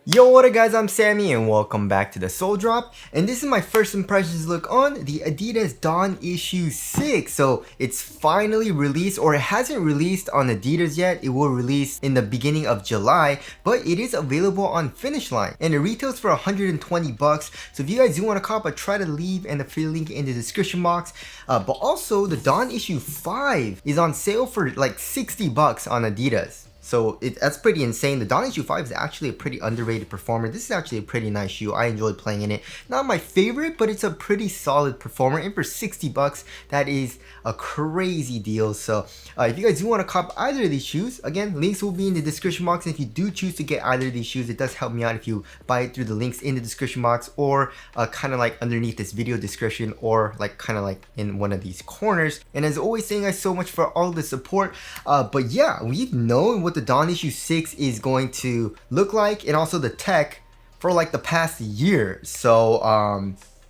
Yo, what up guys, I'm Sammy and welcome back to the Soul Drop, and this is my first impressions look on the Adidas D.o.n issue 6. So it's finally released, or it hasn't released on Adidas yet. It will release in the beginning of July, but it is available on Finish Line and it retails for 120 bucks. So if you guys do want to cop, I try to leave an affiliate link in the description box. But also the D.o.n issue 5 is on sale for like 60 bucks on Adidas. So that's pretty insane. The D.o.n issue 5 is actually a pretty underrated performer. This is actually a pretty nice shoe. I enjoyed playing in it. Not my favorite, but it's a pretty solid performer. And for 60 bucks, that is a crazy deal. So if you guys do want to cop either of these shoes, again, links will be in the description box. And if you do choose to get either of these shoes, it does help me out if you buy it through the links in the description box, or kind of like underneath this video description, or like kind of like in one of these corners. And as always, thank you guys so much for all the support. But yeah, we've known what the D.o.n issue 6 is going to look like, and also the tech, for like the past year. So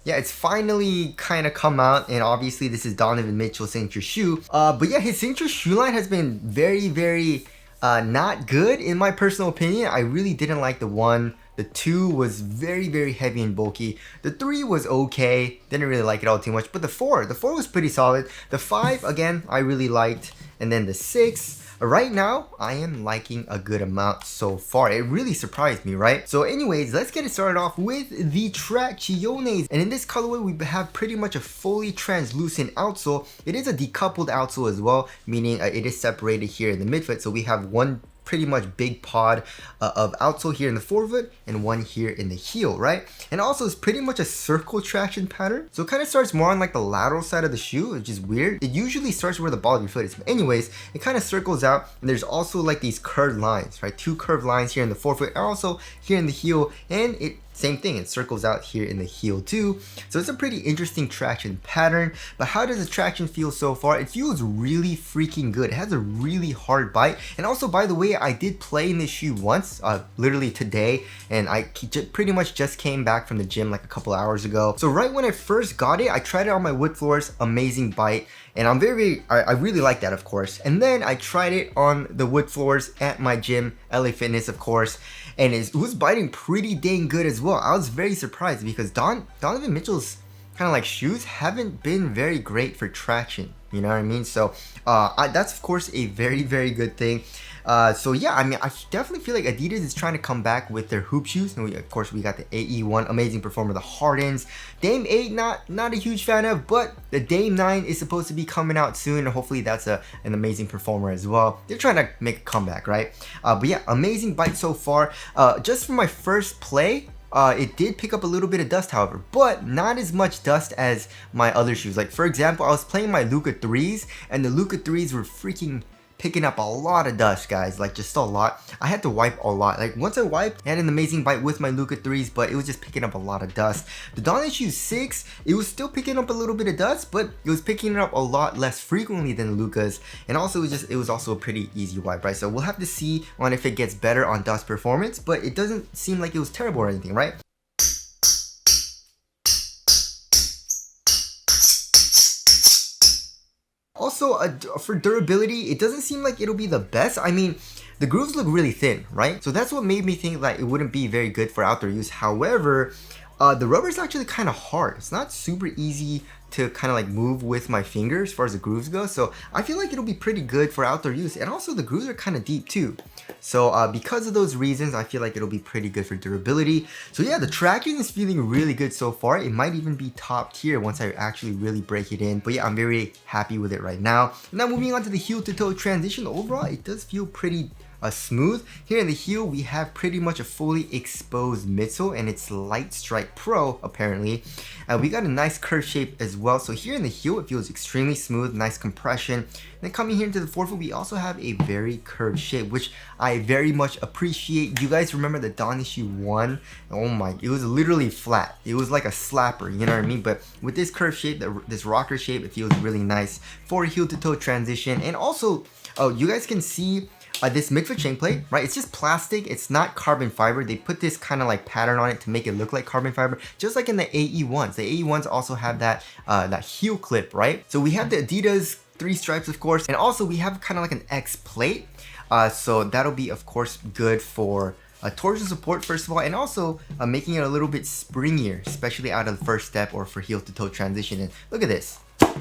yeah, it's finally kind of come out, and obviously this is Donovan Mitchell's signature shoe. But yeah, his signature shoe line has been very not good in my personal opinion. I really didn't like the 1. The 2 was very heavy and bulky. The 3 was okay, didn't really like it all too much. But the 4 was pretty solid. The 5, again, I really liked. And then the 6, right now, I am liking a good amount so far. It really surprised me, right? So anyways, let's get it started off with the Tracciones. And in this colorway, we have pretty much a fully translucent outsole. It is a decoupled outsole as well, meaning it is separated here in the midfoot. So we have one pretty much big pod of outsole here in the forefoot and one here in the heel, right? And also it's pretty much a circle traction pattern. So it kind of starts more on like the lateral side of the shoe, which is weird. It usually starts where the ball of your foot is. But anyways, it kind of circles out, and there's also like these curved lines, right? 2 curved lines here in the forefoot and also here in the heel, and it same thing, it circles out here in the heel too. So it's a pretty interesting traction pattern. But how does the traction feel so far? It feels really freaking good. It has a really hard bite. And also, by the way, I did play in this shoe once, literally today, and I pretty much just came back from the gym like a couple hours ago. So right when I first got it, I tried it on my wood floors, amazing bite. And I'm I really like that, of course. And then I tried it on the wood floors at my gym, LA Fitness, of course, and it was biting pretty dang good as well. I was very surprised because Donovan Mitchell's kind of like shoes haven't been very great for traction, you know what I mean? So that's of course a very good thing. So yeah, I mean, I definitely feel like Adidas is trying to come back with their hoop shoes. And of course we got the AE1, amazing performer, the Hardens. Dame 8, not a huge fan of, but the Dame 9 is supposed to be coming out soon, and hopefully that's an amazing performer as well. They're trying to make a comeback, right? But yeah, amazing bite so far. Just from my first play, it did pick up a little bit of dust, however, but not as much dust as my other shoes. Like for example, I was playing my Luka 3s, and the Luka 3s were freaking picking up a lot of dust, guys, like just a lot. I had to wipe a lot. Like once I wiped, I had an amazing bite with my Luka 3s, but it was just picking up a lot of dust. The D.o.n issue 6, it was still picking up a little bit of dust, but it was picking it up a lot less frequently than Luka's, and also it was also a pretty easy wipe, right? So we'll have to see on if it gets better on dust performance, but it doesn't seem like it was terrible or anything, right? Also, for durability, it doesn't seem like it'll be the best. I mean, the grooves look really thin, right? So that's what made me think that it wouldn't be very good for outdoor use. However, the rubber is actually kind of hard. It's not super easy to kind of like move with my fingers as far as the grooves go. So I feel like it'll be pretty good for outdoor use. And also the grooves are kind of deep too. So because of those reasons, I feel like it'll be pretty good for durability. So yeah, the tracking is feeling really good so far. It might even be top tier once I actually really break it in. But yeah, I'm very happy with it right now. Now moving on to the heel to toe transition. Overall, it does feel pretty smooth. Here in the heel, we have pretty much a fully exposed midsole, and it's Light Strike Pro apparently. We got a nice curve shape as well. So here in the heel, it feels extremely smooth, nice compression. And then coming here into the forefoot, we also have a very curved shape, which I very much appreciate. You guys remember the D.o.n issue 1? Oh my, it was literally flat. It was like a slapper, you know what I mean? But with this curved shape, this rocker shape, it feels really nice for a heel to toe transition. And also, you guys can see this midfoot chain plate, right? It's just plastic. It's not carbon fiber. They put this kind of like pattern on it to make it look like carbon fiber, just like in the AE1s. The AE1s also have that that heel clip, right? So we have the Adidas 3 stripes, of course, and also we have kind of like an X plate. So that'll be, of course, good for torsion support first of all, and also making it a little bit springier, especially out of the first step or for heel to toe transition. And look at this.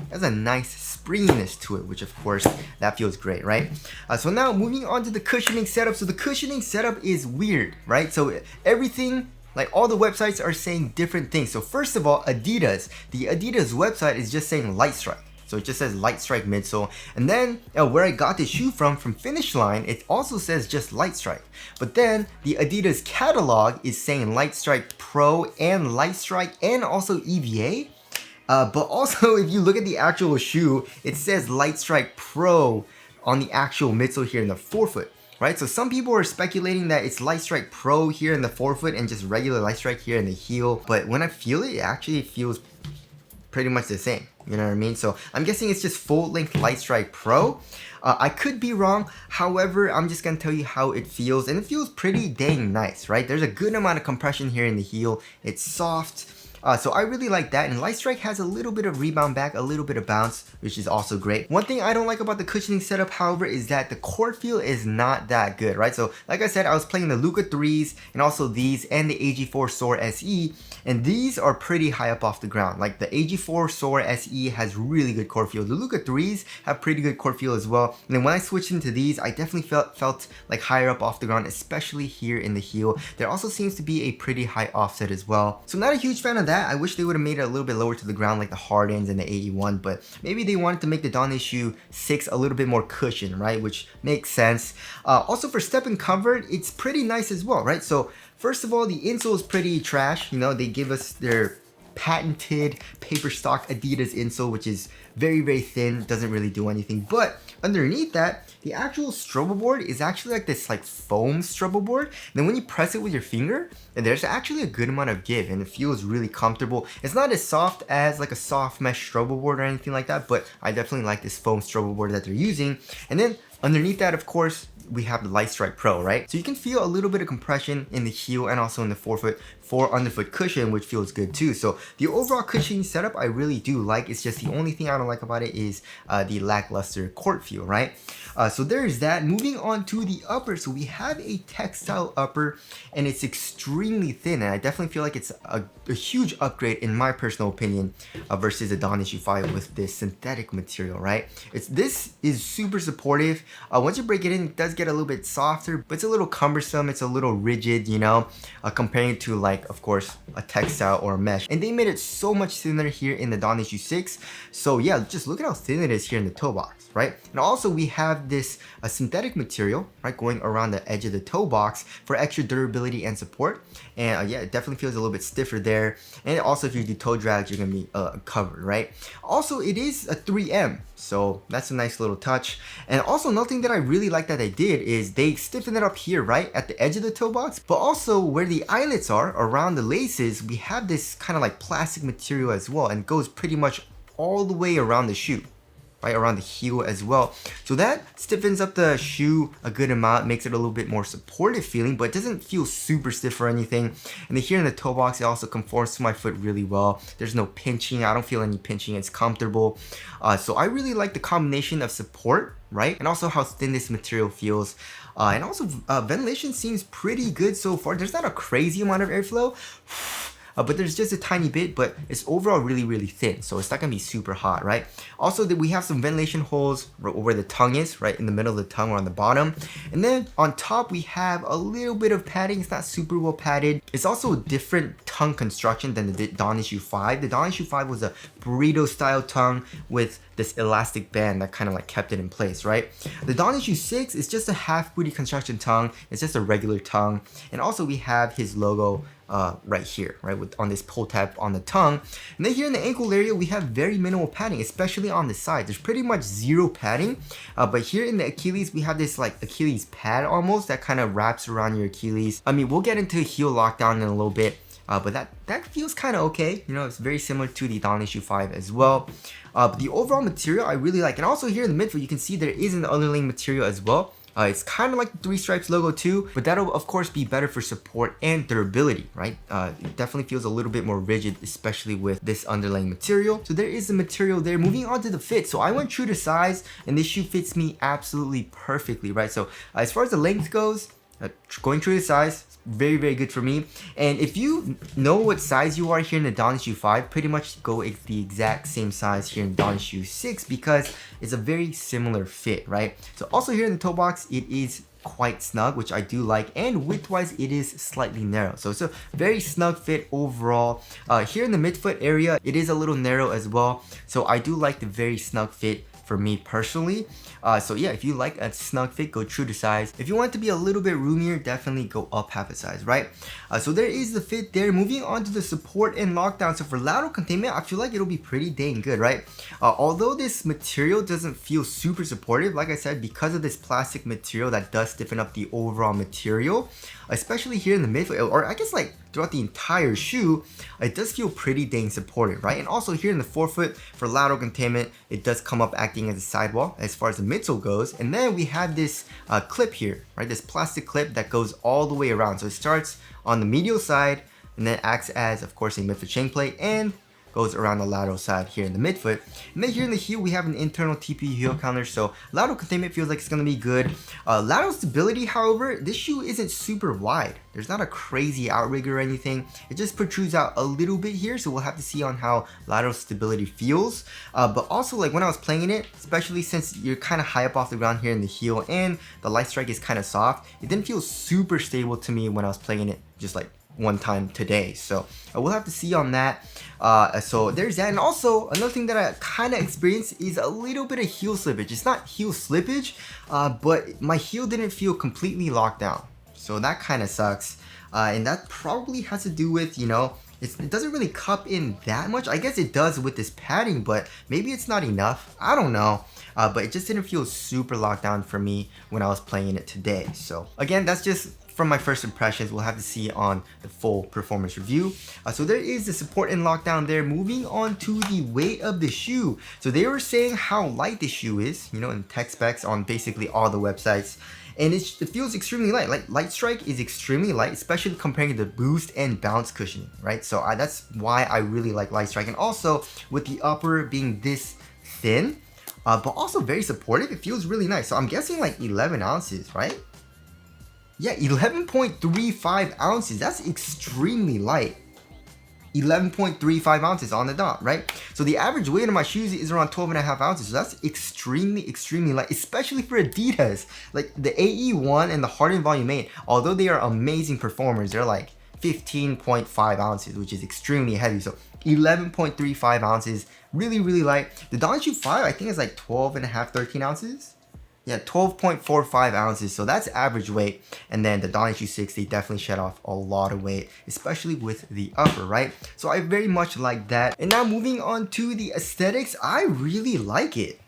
There's a nice springiness to it, which of course that feels great, right? So now moving on to the cushioning setup. So the cushioning setup is weird, right? So everything, like all the websites are saying different things. So first of all, Adidas, the Adidas website is just saying light strike. So it just says light strike midsole. And then where I got this shoe from Finish Line, it also says just light strike. But then the Adidas catalog is saying light strike pro and light strike and also EVA. But also if you look at the actual shoe, it says light strike pro on the actual midsole here in the forefoot. Right, so some people are speculating that it's light strike pro here in the forefoot and just regular light strike here in the heel. But when I feel it, it actually feels pretty much the same. You know what I mean? So I'm guessing it's just full length light strike pro. I could be wrong. However, I'm just gonna tell you how it feels, and it feels pretty dang nice, right? There's a good amount of compression here in the heel. It's soft. So I really like that, and Light Strike has a little bit of rebound back, a little bit of bounce, which is also great. One thing I don't like about the cushioning setup, however, is that the court feel is not that good, right? So like I said, I was playing the Luka 3s and also these and the AG4 Soar SE, and these are pretty high up off the ground. Like the AG4 Soar SE has really good court feel. The Luka 3s have pretty good court feel as well. And then when I switched into these, I definitely felt like higher up off the ground, especially here in the heel. There also seems to be a pretty high offset as well. So I'm not a huge fan of that. I wish they would have made it a little bit lower to the ground like the Hardens and the 81, but maybe they wanted to make the Dawn issue 6 a little bit more cushioned, right? Which makes sense. Also for step and comfort, it's pretty nice as well, right? So first of all, the insole is pretty trash. You know, they give us their patented paper stock Adidas insole, which is very, very thin, doesn't really do anything. But underneath that, the actual strobo board is actually like this like foam strobo board. And then when you press it with your finger, and there's actually a good amount of give, and it feels really comfortable. It's not as soft as like a soft mesh strobo board or anything like that, but I definitely like this foam strobo board that they're using. And then underneath that, of course, we have the Light Strike Pro, right? So you can feel a little bit of compression in the heel and also in the forefoot for underfoot cushion, which feels good too. So the overall cushioning setup I really do like. It's just the only thing I don't like about it is the lackluster court feel, right? So there's that. Moving on to the upper. So we have a textile upper, and it's extremely thin, and I definitely feel like it's a huge upgrade in my personal opinion versus the Dawn Issue 5 with this synthetic material, right? This is super supportive. Once you break it in, it does get a little bit softer, but it's a little cumbersome. It's a little rigid, you know, comparing it to like, of course, a textile or a mesh. And they made it so much thinner here in the Dawn Issue 6. So yeah, just look at how thin it is here in the toe box, right? And also we have this synthetic material, right, going around the edge of the toe box for extra durability and support. And yeah, it definitely feels a little bit stiffer there. And also if you do toe drags, you're gonna be covered, right? Also, it is a 3M, so that's a nice little touch. And also another thing that I really like that they did is they stiffened it up here, right, at the edge of the toe box, but also where the eyelets are around the laces, we have this kind of like plastic material as well, and it goes pretty much all the way around the shoe, right, around the heel as well. So that stiffens up the shoe a good amount, makes it a little bit more supportive feeling, but it doesn't feel super stiff or anything. And then here in the toe box, it also conforms to my foot really well. There's no pinching. I don't feel any pinching. It's comfortable. So I really like the combination of support, right, and also how thin this material feels. And also ventilation seems pretty good so far. There's not a crazy amount of airflow, but there's just a tiny bit, but it's overall really, really thin, so it's not gonna be super hot, right? Also, we have some ventilation holes where the tongue is, right in the middle of the tongue or on the bottom. And then on top, we have a little bit of padding. It's not super well padded. It's also a different tongue construction than the Dawn Issue 5. The Dawn Issue 5 was a burrito style tongue with this elastic band that kind of like kept it in place, right? The Dawn Issue 6 is just a half booty construction tongue. It's just a regular tongue. And also we have his logo right here, right, on this pull tab on the tongue. And then here in the ankle area, we have very minimal padding, especially on the side. There's pretty much zero padding, but here in the Achilles, we have this like Achilles pad almost that kind of wraps around your Achilles. I mean, we'll get into heel lockdown in a little bit, but that feels kind of okay. You know, it's very similar to the Dawn Issue 5 as well. But the overall material I really like. And also here in the midfoot, you can see there is an underlaying material as well. It's kind of like the Three Stripes logo too, but that'll of course be better for support and durability, right? It definitely feels a little bit more rigid, especially with this underlying material. So there is the material there. Moving on to the fit. So I went true to size, and this shoe fits me absolutely perfectly, right? So as far as the length goes, Going true to size, very, very good for me. And if you know what size you are here in the Don Issue 5, pretty much go the exact same size here in Don Issue 6 because it's a very similar fit, right? So also here in the toe box, it is quite snug, which I do like, and width-wise, it is slightly narrow. So it's a very snug fit overall. Here in the midfoot area, it is a little narrow as well. So I do like the very snug fit for me personally. So yeah, if you like a snug fit, go true to size. If you want it to be a little bit roomier, definitely go up half a size, right? So there is the fit there. Moving on to the support and lockdown. So for lateral containment, I feel like it'll be pretty dang good, right? Although this material doesn't feel super supportive, like I said, because of this plastic material that does stiffen up the overall material, especially here in the midfoot, or I guess like throughout the entire shoe, it does feel pretty dang supportive, right? And also here in the forefoot, for lateral containment, it does come up acting as a sidewall as far as the midsole goes. And then we have this clip here, right? This plastic clip that goes all the way around. So it starts on the medial side and then acts as, of course, a midfoot chain plate and goes around the lateral side here in the midfoot. And then here in the heel, we have an internal TP heel counter. So lateral containment feels like it's gonna be good. Lateral stability, however, this shoe isn't super wide. There's not a crazy outrigger or anything. It just protrudes out a little bit here. So we'll have to see on how lateral stability feels. But also like when I was playing in it, especially since you're kind of high up off the ground here in the heel and the light strike is kind of soft, it didn't feel super stable to me when I was playing it just like one time today. So we'll have to see on that. So there's that. And also another thing that I kind of experienced is a little bit of heel slippage. It's not heel slippage, but my heel didn't feel completely locked down. So that kind of sucks. And that probably has to do with, you know, it doesn't really cup in that much. I guess it does with this padding, but maybe it's not enough. I don't know. But it just didn't feel super locked down for me when I was playing it today. So again, that's just from my first impressions. We'll have to see on the full performance review. So there is the support and lockdown there. Moving on to the weight of the shoe. So they were saying how light the shoe is, you know, in tech specs on basically all the websites. And it feels extremely light. Like Light Strike is extremely light, especially comparing the boost and bounce cushioning, right? So that's why I really like Light Strike. And also with the upper being this thin, but also very supportive, it feels really nice. So I'm guessing like 11 ounces, right? Yeah, 11.35 ounces. That's extremely light. 11.35 ounces on the dot, right? So the average weight of my shoes is around 12.5 ounces. So that's extremely, extremely light, especially for Adidas. Like the AE1 and the Harden Volume 8, although they are amazing performers, they're like 15.5 ounces, which is extremely heavy. So 11.35 ounces, really, really light. The Don Issue 5, I think is like 12.5, 13 ounces. Yeah, 12.45 ounces, so that's average weight. And then the Don Issue 6, they definitely shed off a lot of weight, especially with the upper, right? So I very much like that. And now moving on to the aesthetics, I really like it.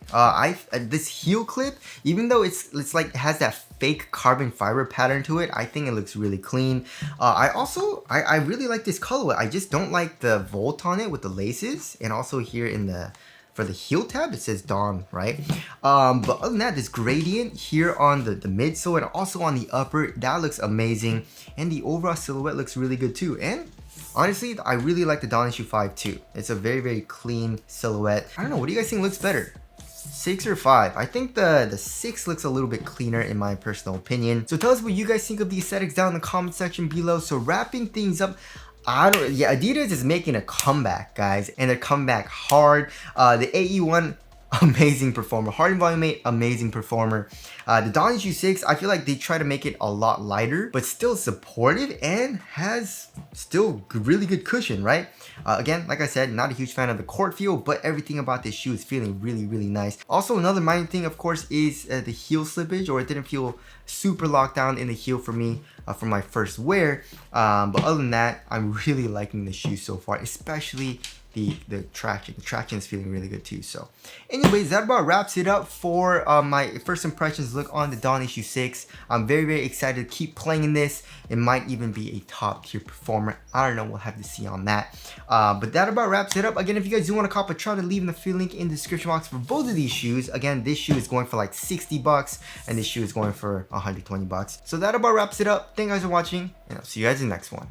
This heel clip, even though it's like has that fake carbon fiber pattern to it, I think it looks really clean. I really like this colorway. I just don't like the volt on it with the laces, and also here in the for the heel tab, it says D.o.n, right? But other than that, this gradient here on the midsole and also on the upper, that looks amazing. And the overall silhouette looks really good too. And honestly, I really like the Don Issue 5 too. It's a very, very clean silhouette. I don't know, what do you guys think looks better? 6 or 5? I think the 6 looks a little bit cleaner in my personal opinion. So tell us what you guys think of the aesthetics down in the comment section below. So wrapping things up, Adidas is making a comeback, guys, and they're coming back hard. The AE1, amazing performer. Harden Volume 8, amazing performer. The Don Issue 6, I feel like they try to make it a lot lighter, but still supportive and has still really good cushion, right? Again, like I said, not a huge fan of the court feel, but everything about this shoe is feeling really, really nice. Also, another minor thing, of course, is the heel slippage, or it didn't feel super locked down in the heel for me for my first wear. But other than that, I'm really liking the shoe so far, especially the traction. The traction is feeling really good too. So anyways, that about wraps it up for my first impressions look on the Don Issue 6. I'm very, very excited to keep playing this. It might even be a top tier performer. I don't know, we'll have to see on that. But that about wraps it up. Again, if you guys do want to cop a, try to leave the free link in the description box for both of these shoes. Again, this shoe is going for like 60 bucks and this shoe is going for 120 bucks. So that about wraps it up. Thank you guys for watching, and I'll see you guys in the next one.